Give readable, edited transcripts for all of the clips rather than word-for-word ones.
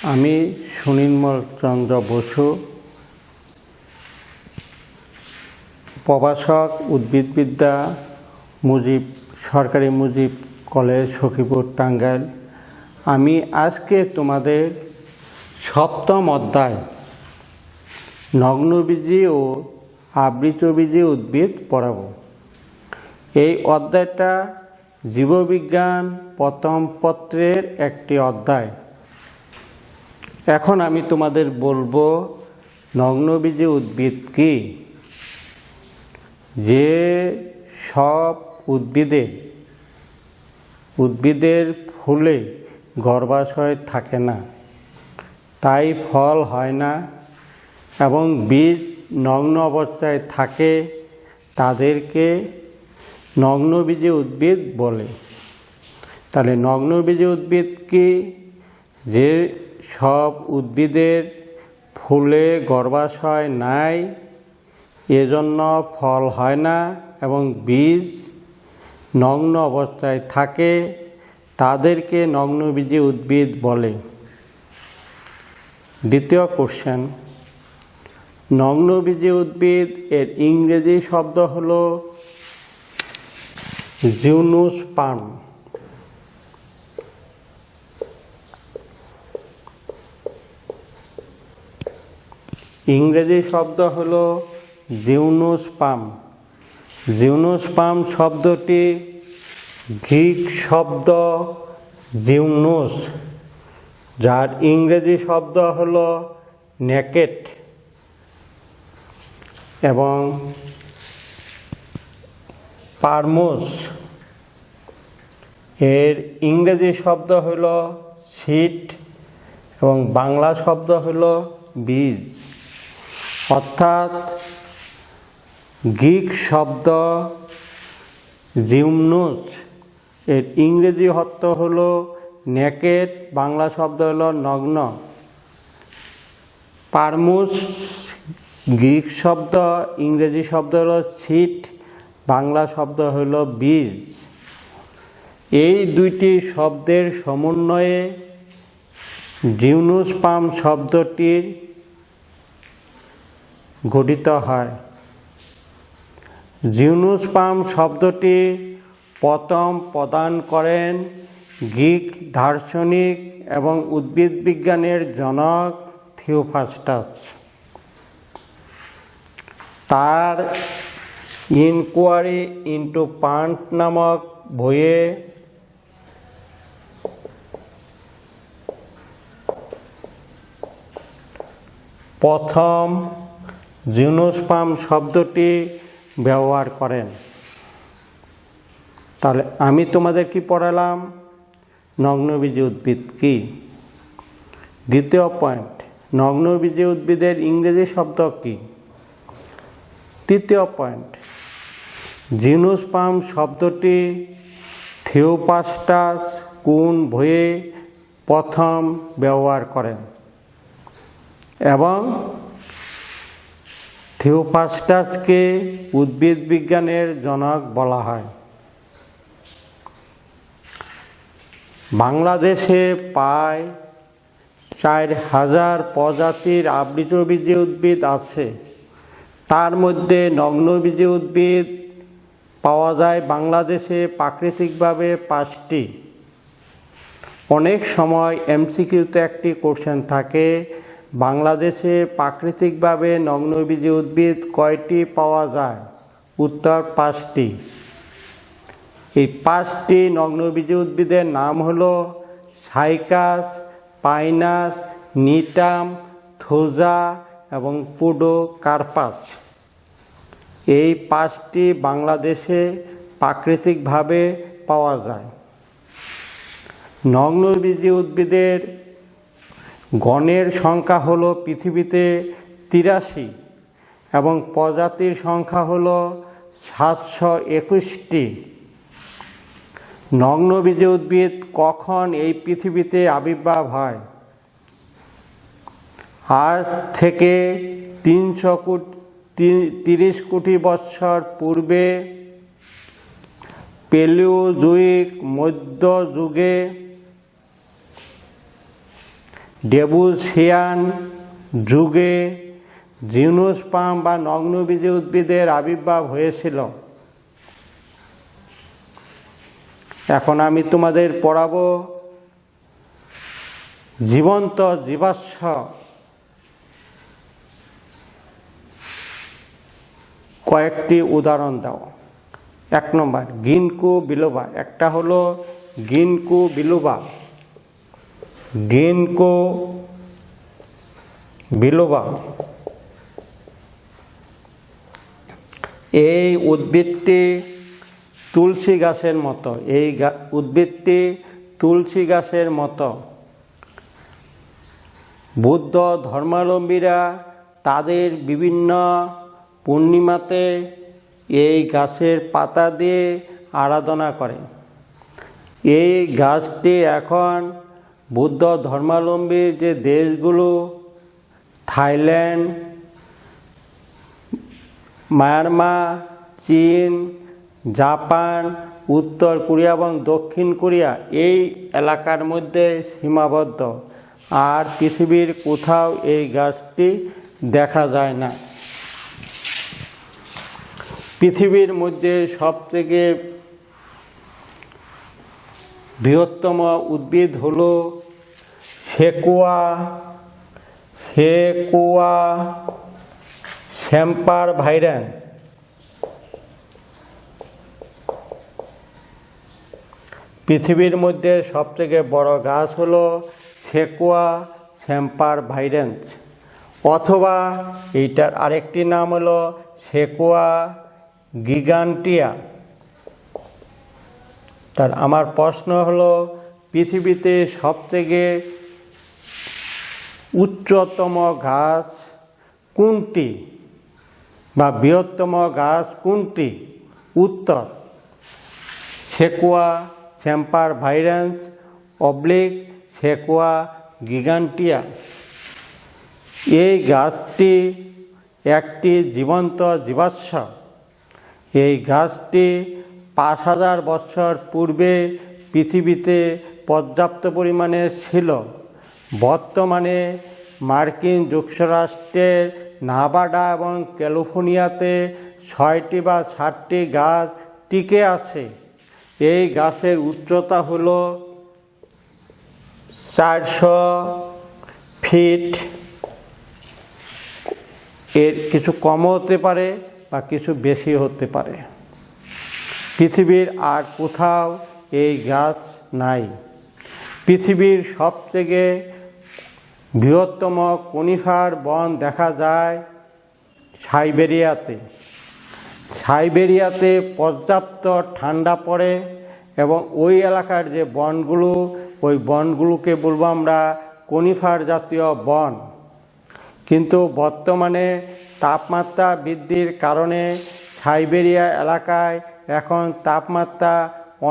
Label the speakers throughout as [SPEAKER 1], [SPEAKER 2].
[SPEAKER 1] আমি সুনির্মল চন্দ্র বসু, প্রভাষক উদ্ভিদবিদ্যা, সরকারি মুজিব কলেজ, সখীপুর, টাঙ্গাইল। আমি আজকে তোমাদের সপ্তম অধ্যায় নগ্নবীজি ও আবৃতবীজি উদ্ভিদ পড়াবো। এই অধ্যায়টা জীববিজ্ঞান প্রথম পত্রের একটি অধ্যায়। এখন আমি তোমাদের বলবো নগ্নবীজি উদ্ভিদ কি। যে সব উদ্ভিদের ফুলে গর্ভাশয় থাকে না, তাই ফল হয় না এবং বীজ নগ্ন অবস্থায় থাকে, তাদেরকে নগ্নবীজি উদ্ভিদ বলে। তাহলে নগ্নবীজি উদ্ভিদ কি? যে সব উদ্ভিদের ফুলে গর্ভাশয় নাই, এজন্য ফল হয় না এবং বীজ নগ্ন অবস্থায় থাকে, তাদেরকে নগ্নবীজি উদ্ভিদ বলে। দ্বিতীয় কোশ্চেন, নগ্নবীজি উদ্ভিদ এর ইংরেজি শব্দ হলো জিমনোস্পার্ম। ইংরেজি শব্দ হলো জিমনোস্পার্ম। জিমনোস্পার্ম শব্দটি গ্রিক শব্দ জিমনোস, যার ইংরেজি শব্দ হলো নেকেট, এবং পারমোস এর ইংরেজি শব্দ হলো সিড এবং বাংলা শব্দ হলো বীজ। অর্থাৎ গ্রিক শব্দ জিমনোস এর ইংরেজি অর্থ হলো নেকেট, বাংলা শব্দ হলো নগ্ন। পারমুস গ্রিক শব্দ, ইংরেজি শব্দ হলো সিড, বাংলা শব্দ হলো বীজ। এই দুইটি শব্দের সমন্বয়ে জিমনোস্পার্ম শব্দটির গঠিত হয়। জিমনোস্পার্ম শব্দটি প্রথম প্রদান করেন গ্রিক দার্শনিক এবং উদ্ভিদবিজ্ঞানের জনক থিওফ্রাস্টাস। তার ইনকোয়ারি ইন্টু প্লান্ট নামক বইয়ে প্রথম জিমনোস্পার্ম শব্দটি ব্যবহার করেন। তাহলে আমি তোমাদের কি পড়ালাম? নগ্নবীজি উদ্ভিদ কি। দ্বিতীয় পয়েন্ট, নগ্নবীজি উদ্ভিদের ইংরেজি শব্দ কি। তৃতীয় পয়েন্ট, জিমনোস্পার্ম শব্দটি থিওফ্রাস্টাস কোন বইয়ে প্রথম ব্যবহার করেন এবং থিওফ্রাস্টাসকে উদ্ভিদ বিজ্ঞানের জনক বলা হয়। বাংলাদেশে প্রায় 4000 প্রজাতির আবৃতবীজি উদ্ভিদ আছে। তার মধ্যে নগ্নবীজি উদ্ভিদ পাওয়া যায় বাংলাদেশে প্রাকৃতিকভাবে 5টি। অনেক সময় এমসিকিউতে একটি কোশ্চেন থাকে, বাংলাদেশে প্রাকৃতিকভাবে নগ্নবীজি উদ্ভিদ কয়টি পাওয়া যায়? উত্তর 5টি। এই 5টি নগ্নবীজি উদ্ভিদের নাম হলো সাইকাস, পাইনাস, নিটাম, থোজা এবং পোডোকার্পাস। এই 5টি বাংলাদেশে প্রাকৃতিকভাবে পাওয়া যায়। নগ্নবীজি উদ্ভিদের গণের সংখ্যা হলো পৃথিবীতে 83 এবং প্রজাতির সংখ্যা হলো 721টি। নগ্নবীজি উদ্ভিদ কখন এই পৃথিবীতে আবির্ভাব হয়? আজ থেকে 330 কোটি বৎসর পূর্বে প্যালিওজোইক মধ্যযুগে ডেবুসিয়ান যুগে জিমনোস্পার্ম বা নগ্নবীজী উদ্ভিদের আবির্ভাব হয়েছিল। এখন আমি তোমাদের পড়াবো জীবন্ত জীবাশ্ম কয়েকটি উদাহরণ দাও। 1 নম্বর গিনকো বিলোবা। একটা হলো গিনকো বিলোবা। গিনকো বিলোবা এই উদ্ভিদটি তুলসী গাছের মতো। এই উদ্ভিদটি তুলসী গাছের মতো। বৌদ্ধ ধর্মাবলম্বীরা তাদের বিভিন্ন পূর্ণিমাতে এই গাছের পাতা দিয়ে আরাধনা করে। এই গাছটি এখন বৌদ্ধ ধর্মাবলম্বী যে দেশগুলো থাইল্যান্ড, মায়ানমার, চীন, জাপান, উত্তর কোরিয়া এবং দক্ষিণ কোরিয়া এই এলাকার মধ্যে সীমাবদ্ধ। আর পৃথিবীর কোথাও এই গাছটি দেখা যায় না। পৃথিবীর মধ্যে সবথেকে বৃহত্তম উদ্ভিদ হলো সেকুয়া sempervirens। পৃথিবীর মধ্যে সবথেকে বড় গাছ হলো সেকুয়া sempervirens, অথবা এইটার আরেকটি নাম হলো সেকুয়া গিগান্টিয়া। তার আমার প্রশ্ন হলো পৃথিবীতে সবথেকে উচ্চতম গাছ কোনটি বা বৃহত্তম গাছ কোনটি? উত্তর সেকুয়া sempervirens / সেকুয়া গিগান্টিয়া। এই গাছটি একটি জীবন্ত জীবাশ্ম। এই গাছটি 5000 বছর পূর্বে পৃথিবীতে পর্যাপ্ত পরিমাণে ছিল। বর্তমানে মার্কিন যুক্তরাষ্ট্রের নেভাডা এবং ক্যালিফোর্নিয়াতে 6টি বা 7টি গাছ টিকে আছে। এই গাছের উচ্চতা হলো 400 ফিট। এর কিছু কমও হতে পারে বা কিছু বেশি হতে পারে। পৃথিবীর আর কোথাও এই গাছ নাই। পৃথিবীর সবথেকে বৃহত্তম কনিফার বন দেখা যায় সাইবেরিয়াতে। সাইবেরিয়াতে পর্যাপ্ত ঠান্ডা পড়ে এবং ওই এলাকার যে বনগুলো, ওই বনগুলোকে বলবো আমরা কনিফার জাতীয় বন। কিন্তু বর্তমানে তাপমাত্রা বৃদ্ধির কারণে সাইবেরিয়া এলাকায় এখন তাপমাত্রা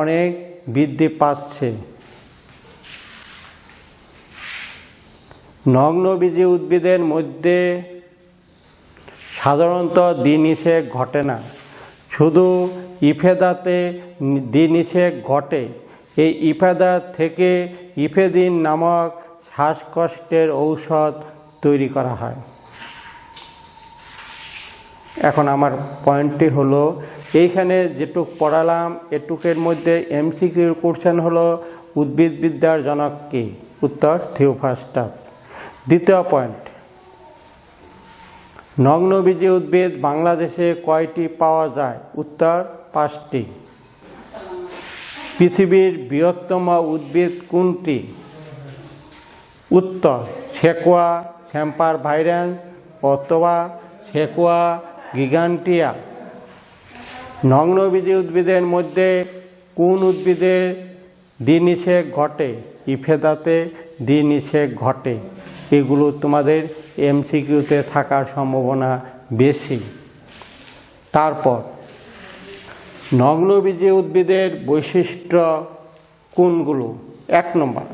[SPEAKER 1] অনেক বৃদ্ধি পাচ্ছে। নগ্নবীজী উদ্ভিদের মধ্যে সাধারণত দ্বিনিষেক ঘটে না, শুধু ইফেদাতে দ্বিনিষেক ঘটে। এই ইফেদা থেকে ইফেদিন নামক শ্বাসকষ্টের ঔষধ তৈরি করা হয়। এখন আমার পয়েন্টটি হলো এইখানে যেটুক পড়ালাম এটুকের মধ্যে এমসিকিউ কোশ্চেন হলো উদ্ভিদবিদ্যার জনক কে? উত্তর থিওফ্রাস্টাস। দ্বিতীয় পয়েন্ট, নগ্নবীজী উদ্ভিদ বাংলাদেশে কয়টি পাওয়া যায়? উত্তর 5টি। পৃথিবীর বৃহত্তম উদ্ভিদ কোনটি? উত্তর সেকুয়া sempervirens অথবা সেকুয়া গিগান্টিয়া। নগ্নবীজী উদ্ভিদের মধ্যে কোন উদ্ভিদের দ্বিনিষেক ঘটে? ইফেদাতে দ্বিনিষেক ঘটে। এগুলো তোমাদের এমসিকিউতে থাকার সম্ভাবনা বেশি। তারপর নগ্নবীজী উদ্ভিদের বৈশিষ্ট্য কোনগুলো? 1 নম্বর,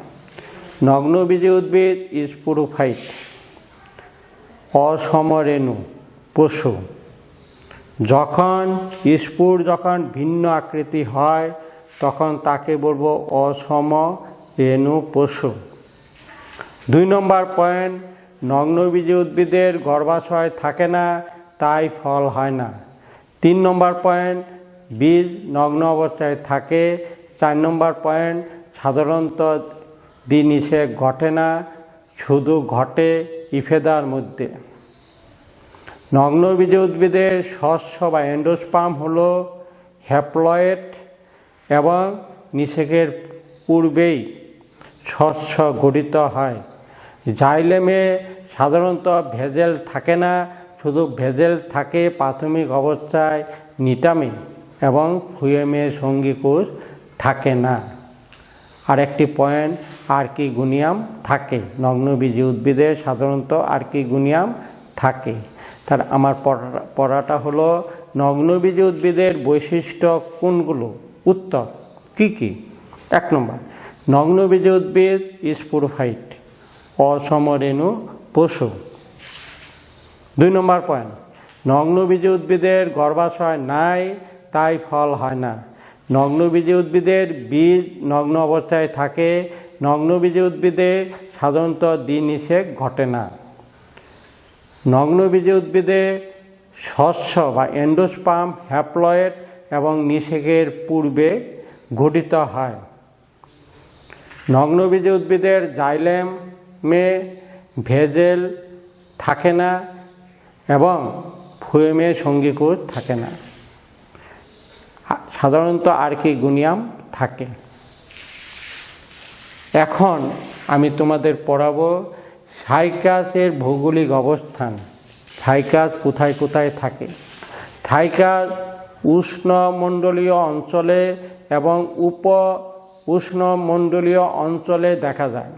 [SPEAKER 1] নগ্নবীজী উদ্ভিদ স্পোরোফাইট, অসমরেণু পশু। যখন স্পোর ভিন্ন আকৃতি হয় তখন তাকে বলবো অসমরেণু পশু। 2 নম্বর পয়েন্ট, নগ্নবীজি উদ্ভিদের গর্ভাশয় থাকে না, তাই ফল হয় না। 3 নম্বর পয়েন্ট, বীজ নগ্ন অবস্থায় থাকে। 4 নম্বর পয়েন্ট, সাধারণত দ্বিনিষেক ঘটে না, শুধু ঘটে ইফেদার মধ্যে। নগ্নবীজি উদ্ভিদের শস্য বা এন্ডোস্পার্ম হলো হ্যাপ্লয়েড এবং নিষেকের পূর্বেই শস্য গঠিত হয়। জাইলেমে সাধারণত ভেজেল থাকে না, শুধু ভেজেল থাকে প্রাথমিক অবস্থায় নিটামে এবং ফ্লুয়েমের সঙ্গীকোষ থাকে না। আরেকটি পয়েন্ট, আর্কিগোনিয়াম থাকে। নগ্নবীজি উদ্ভিদের সাধারণত আর্কিগোনিয়াম থাকে। তার আমার পড়াটা হলো নগ্নবীজি উদ্ভিদের বৈশিষ্ট্য কোনগুলো? উত্তর কি কি? 1 নম্বর, নগ্নবীজি উদ্ভিদ স্পোরোফাইট, অসমরেণু পশু। 2 নম্বর পয়েন্ট, নগ্নবীজি উদ্ভিদের গর্ভাশয় নাই, তাই ফল হয় না। নগ্নবীজি উদ্ভিদের বীজ নগ্ন অবস্থায় থাকে। নগ্নবীজি উদ্ভিদে সাধারণত দ্বিনিষেক ঘটে না। নগ্নবীজি উদ্ভিদে শস্য বা এন্ডোস্পার্ম হ্যাপ্লয়েড এবং নিষেকের পূর্বে গঠিত হয়। নগ্নবীজি উদ্ভিদের জাইলেমে ভেজেল থাকে না এবং ফ্লুয়েমের সঙ্গীকোষ থাকে না। সাধারণত আর্কিগোনিয়াম থাকে। এখন আমি তোমাদের পড়াবো সাইকাসের ভৌগোলিক অবস্থান। সাইকাস কোথায় কোথায় থাকে? সাইকাস উষ্ণমণ্ডলীয় অঞ্চলে এবং উপ উষ্ণমণ্ডলীয় অঞ্চলে দেখা যায়।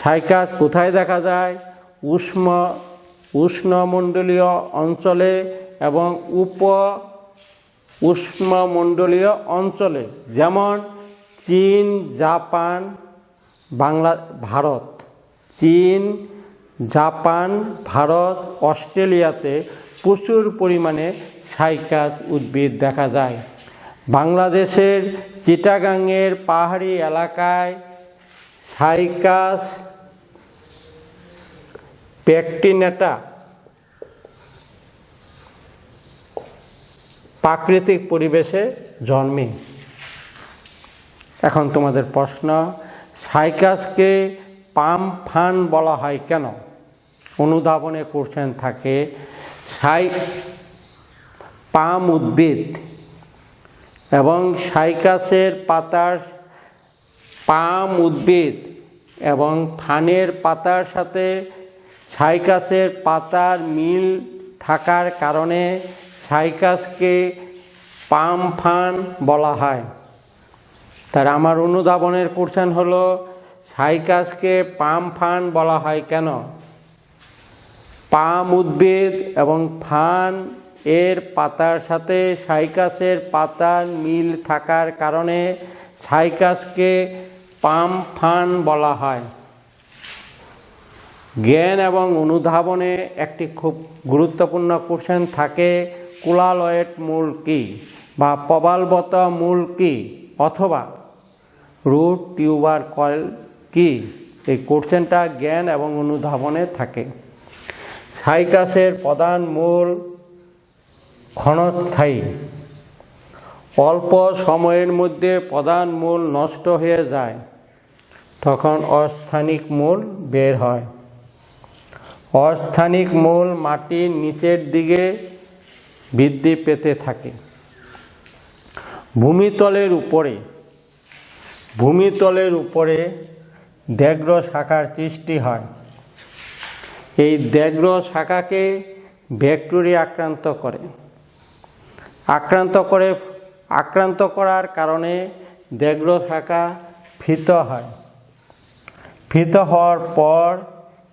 [SPEAKER 1] সাইকাস কোথায় দেখা যায়? উষ্ণমণ্ডলীয় অঞ্চলে এবং উপ উষ্ণমণ্ডলীয় অঞ্চলে, যেমন চীন, জাপান, ভারত। চীন, জাপান, ভারত, অস্ট্রেলিয়াতে প্রচুর পরিমাণে সাইকাস উদ্ভিদ দেখা যায়। বাংলাদেশের চিটাগাংয়ের পাহাড়ি এলাকায় সাইকাস পেকটিনেটা প্রাকৃতিক পরিবেশে জন্মে। এখন তোমাদের প্রশ্ন, সাইকাসকে পাম ফান বলা হয় কেন? অনুধাবনে কোশ্চেন থাকে। পাম উদ্ভিদ এবং সাইকাসের পাতার, পাম উদ্ভিদ এবং ফানের পাতার সাথে সাইকাসের পাতার মিল থাকার কারণে সাইকাসকে পাম ফান বলা হয়। তার আমার অনুধাবনের কোশ্চেন হলো, সাইকাসকে পাম ফান বলা হয় কেন? পাম উদ্ভিদ এবং ফান এর পাতার সাথে সাইকাসের পাতার মিল থাকার কারণে সাইকাসকে পাম ফান বলা হয়। জ্ঞান এবং অনুধাবনে একটি খুব গুরুত্বপূর্ণ কোশ্চেন থাকে, কোলালয়েড মূল কি বা প্রবালবত মূল কি অথবা রুট টিউবার কয়েল কি? এই কোশ্চেনটা জ্ঞান এবং অনুধাবনে থাকে। সাইকাসের প্রধান মূল ক্ষণস্থায়ী। অল্প সময়ের মধ্যে প্রধান মূল নষ্ট হয়ে যায়, তখন অস্থানিক মূল বের হয়। অস্থানিক মূল মাটির নিচের দিকে বৃদ্ধি পেতে থাকে। ভূমিতলের উপরে দ্যাগ্র শাখার সৃষ্টি হয়। এই দ্যাগ্র শাখাকে ব্যাকটেরিয়া আক্রান্ত করার কারণে দ্যাগ্র শাখা ফিত হয়। ফিত হওয়ার পর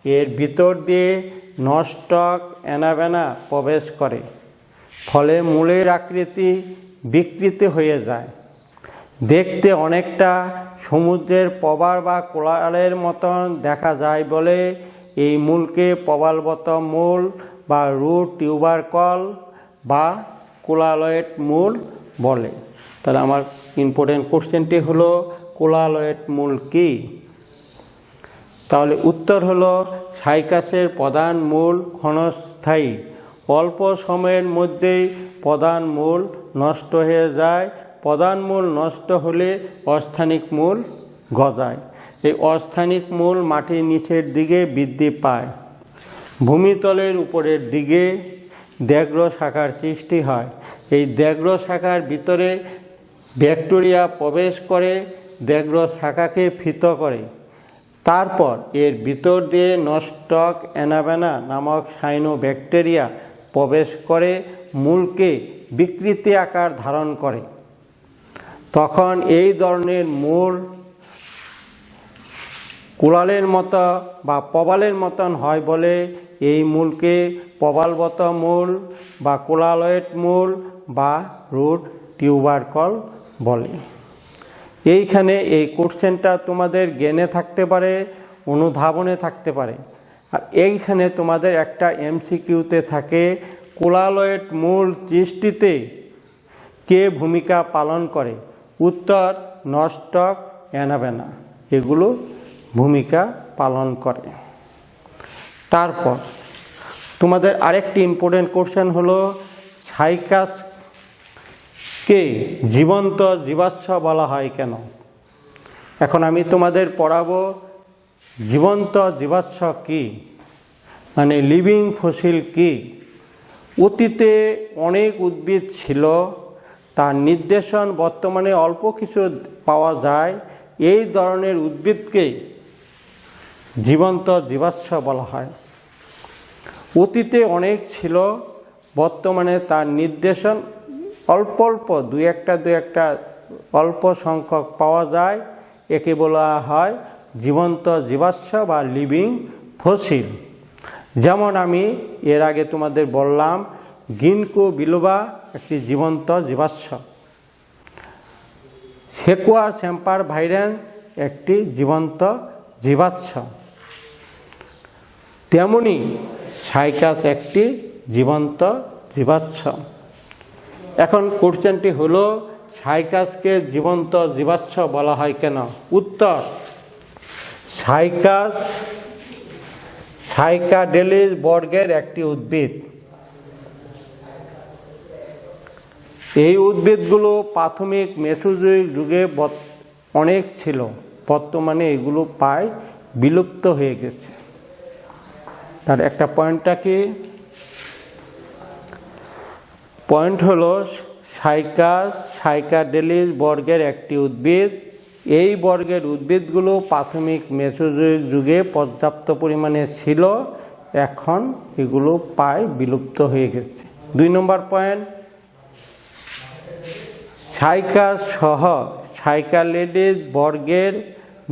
[SPEAKER 1] এর ভিতর দিয়ে নষ্টক অ্যানাবেনা প্রবেশ করে, ফলে মূলের আকৃতি বিকৃতি হয়ে যায়। দেখতে অনেকটা সমুদ্রের প্রবাল বা কোলালের মতন দেখা যায় বলে এই মূলকে প্রবালবত মূল বা রুট টিউবারকল বা কোলালয়েড মূল বলে। তাহলে আমার ইম্পর্টেন্ট কোশ্চেনটি হলো, কোলালয়েড মূল কি? তাহলে উত্তর হলো সাইকাসের প্রধান মূল ক্ষণস্থায়ী, অল্প সময়ের মধ্যেই প্রধান মূল নষ্ট হয়ে যায়। প্রধান মূল নষ্ট হলে অস্থানিক মূল গজায়। এই অস্থানিক মূল মাটির নিচের দিকে বৃদ্ধি পায়। ভূমিতলের উপরের দিকে দ্যাঘ্র শাখার সৃষ্টি হয়। এই দ্যাঘ্র শাখার ভিতরে ব্যাকটেরিয়া প্রবেশ করে দ্যাঘ্র শাখাকে ফিত করে। তারপর এর ভিতর দিয়ে নস্টক অ্যানাবেনা নামক সাইনোব্যাকটেরিয়া প্রবেশ করে মূলকে বিকৃতি আকার ধারণ করে। তখন এই ধরনের মূল কুড়ালের মতো বা প্রবালের মতন হয় বলে এই মূলকে প্রবালবত মূল বা কোলালয়েড মূল বা রুট টিউবারকল বলে। এইখানে এই কোশ্চেনটা তোমাদের জ্ঞানে থাকতে পারে, অনুধাবনে থাকতে পারে। আর এইখানে তোমাদের একটা এমসিকিউতে থাকে কোলালয়েড মূল সৃষ্টিতে কে ভূমিকা পালন করে? উত্তর নস্টক অ্যানাবেনা এগুলো ভূমিকা পালন করে। তারপর তোমাদের আরেকটি ইম্পর্টেন্ট কোশ্চেন হলো সাইকাসকে জীবন্ত জীবাশ্ম বলা হয় কেন? এখন আমি তোমাদের পড়াবো জীবন্ত জীবাশ্ম কি, মানে লিভিং ফসিল কি। অতীতে অনেক উদ্ভিদ ছিল, তার নির্দেশন বর্তমানে অল্প কিছু পাওয়া যায়। এই ধরনের উদ্ভিদকে জীবন্ত জীবাশ্ম বলা হয়। অতীতে অনেক ছিল, বর্তমানে তার নির্দেশন অল্প অল্প দু একটা অল্প সংখ্যক পাওয়া যায়। একে বলা হয় জীবন্ত জীবাশ্ম বা লিভিং ফসিল। যেমন আমি এর আগে তোমাদের বললাম গিনকো বিলোবা একটি জীবন্ত জীবাশ্ম, সেকুয়া সেম্পার ভাইরেন্স একটি জীবন্ত জীবাশ্ম, তেমনি সাইকাস একটি জীবন্ত জীবাশ্ম। এখন কোশ্চেনটি হলো সাইকাসকে জীবন্ত জীবাশ্ম বলা হয় কেন? উত্তর সাইকাস সাইকাডেলিস বর্গের একটি উদ্ভিদ। এই উদ্ভিদগুলো প্রাথমিক মেসোজোয়িক যুগে অনেক ছিল, বর্তমানে এগুলো প্রায় বিলুপ্ত হয়ে গেছে। তার একটা পয়েন্টটা কি? পয়েন্ট হলো সাইকাস সাইকাডেলিস বর্গের একটি উদ্ভিদ। এই বর্গের উদ্ভিদগুলো প্রাথমিক মেসোজোয়িক যুগে পর্যাপ্ত পরিমাণে ছিল, এখন এগুলো প্রায় বিলুপ্ত হয়ে গেছে। 2 নম্বর পয়েন্ট, সাইকাস সহ সাইকাডেলিস বর্গের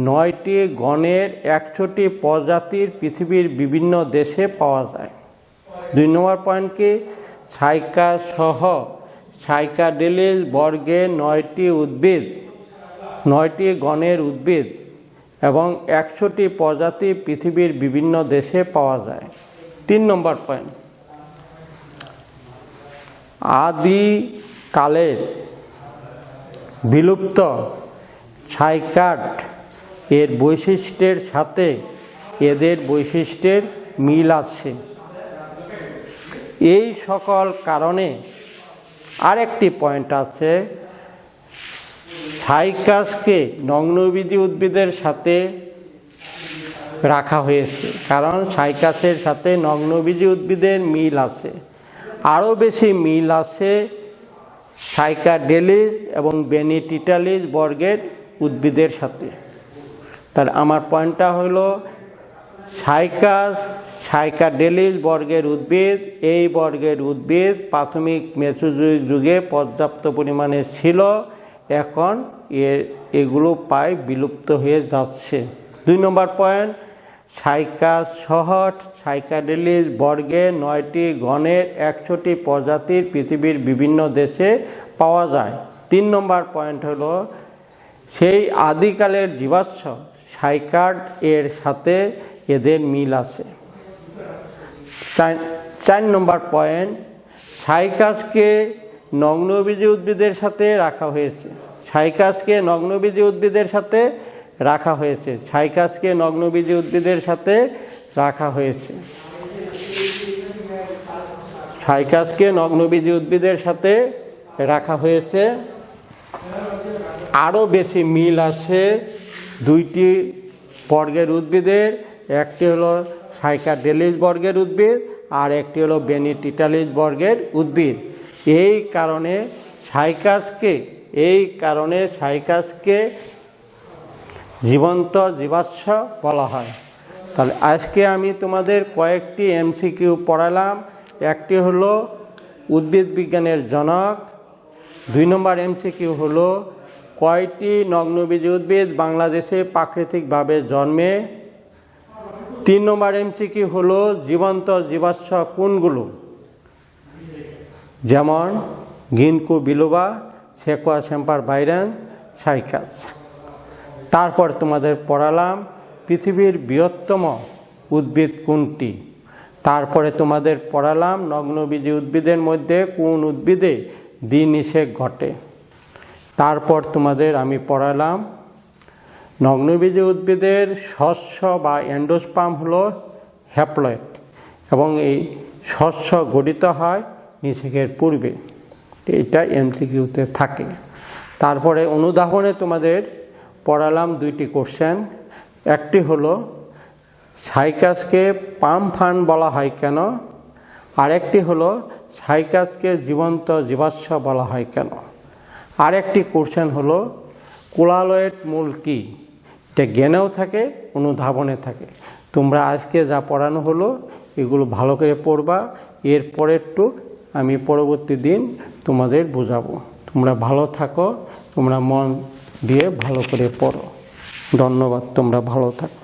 [SPEAKER 1] 9টি গণের 100টি প্রজাতির পৃথিবীর বিভিন্ন দেশে পাওয়া যায়। 2 নম্বর পয়েন্ট কি? সাইকাস সহ সাইকাডেলিস বর্গের 9টি গণের উদ্ভিদ এবং 100টি প্রজাতি পৃথিবীর বিভিন্ন দেশে পাওয়া যায়। 3 নম্বর পয়েন্ট, আদিকালের বিলুপ্ত সাইকাড এর বৈশিষ্ট্যের সাথে এদের বৈশিষ্ট্যের মিল আছে। এই সকল কারণে আরেকটি পয়েন্ট আছে, সাইকাসকে নগ্নবীজি উদ্ভিদের সাথে রাখা হয়েছে, কারণ সাইকাসের সাথে নগ্নবীজি উদ্ভিদের মিল আছে। আরও বেশি মিল আছে সাইকাডেলিস এবং বেনিটিটালিস বর্গের উদ্ভিদের সাথে। তাহলে আমার পয়েন্টটা হলো সাইকাস সাইকাডেলিস বর্গের উদ্ভিদ, এই বর্গের উদ্ভিদ প্রাথমিক মেসোজোয়িক যুগে পর্যাপ্ত পরিমাণে ছিল, এখন এগুলো প্রায় বিলুপ্ত হয়ে যাচ্ছে। 2 নম্বর পয়েন্ট, সাইকাস সহ সাইকাডেলিস বর্গের 9টি গণের 100টি প্রজাতির পৃথিবীর বিভিন্ন দেশে পাওয়া যায়। 3 নম্বর পয়েন্ট হলো সেই আদিকালের জীবাশ্ম সাইকাড এর সাথে এদের মিল আছে। 4 নম্বর পয়েন্ট, সাইকাসকে নগ্নবীজি উদ্ভিদের সাথে রাখা হয়েছে। সাইকাসকে নগ্নবীজি উদ্ভিদের সাথে রাখা হয়েছে। সাইকাসকে নগ্নবীজী উদ্ভিদের সাথে রাখা হয়েছে। সাইকাসকে নগ্নবীজী উদ্ভিদের সাথে রাখা হয়েছে। আরও বেশি মিল আছে দুইটি বর্গের উদ্ভিদের, একটি হলো সাইকাডেলিস বর্গের উদ্ভিদ আর একটি হলো বেনিটিটালিস বর্গের উদ্ভিদ। এই কারণে সাইকাসকে জীবন্ত জীবাশ্ম বলা হয়। তাহলে আজকে আমি তোমাদের কয়েকটি এমসিকিউ পড়ালাম। একটি হলো উদ্ভিদ বিজ্ঞানের জনক। 2 নম্বর এমসিকিউ হলো কয়টি নগ্নবীজী উদ্ভিদ বাংলাদেশে প্রাকৃতিকভাবে জন্মে। 3 নম্বর এমসিকিউ হলো জীবন্ত জীবাশ্ম কোনগুলো, যেমন গিনকো বিলোবা, সেকোয়া সেম্পারভাইরান, সাইকাস। তারপর তোমাদের পড়ালাম পৃথিবীর বৃহত্তম উদ্ভিদ কোনটি। তারপরে তোমাদের পড়ালাম নগ্নবীজী উদ্ভিদের মধ্যে কোন উদ্ভিদে দ্বিনিষেক ঘটে। তারপর তোমাদের আমি পড়ালাম নগ্নবীজী উদ্ভিদের শস্য বা এন্ডোস্পার্ম হলো হ্যাপ্লয়েড এবং এই শস্য গঠিত হয় নিষেকের পূর্বে। এটা এমসিকিউতে থাকে। তারপরে অনুধাবনে তোমাদের পড়ালাম 2টি কোশ্চেন। একটি হলো সাইকাসকে পাম ফার্ন বলা হয় কেন, আরেকটি হলো সাইকাসকে জীবন্ত জীবাশ্ম বলা হয় কেন। আরেকটি কোশ্চেন হলো কোলালয়েড মূল কি। এটা জ্ঞানেও থাকে, অনুধাবনে থাকে। তোমরা আজকে যা পড়ানো হলো এগুলো ভালো করে পড়বা। এর পরের টুক আমি পরবর্তী দিন তোমাদের বোঝাবো। তোমরা ভালো থাকো, তোমরা মন দিয়ে ভালো করে পড়ো। ধন্যবাদ, তোমরা ভালো থাকো।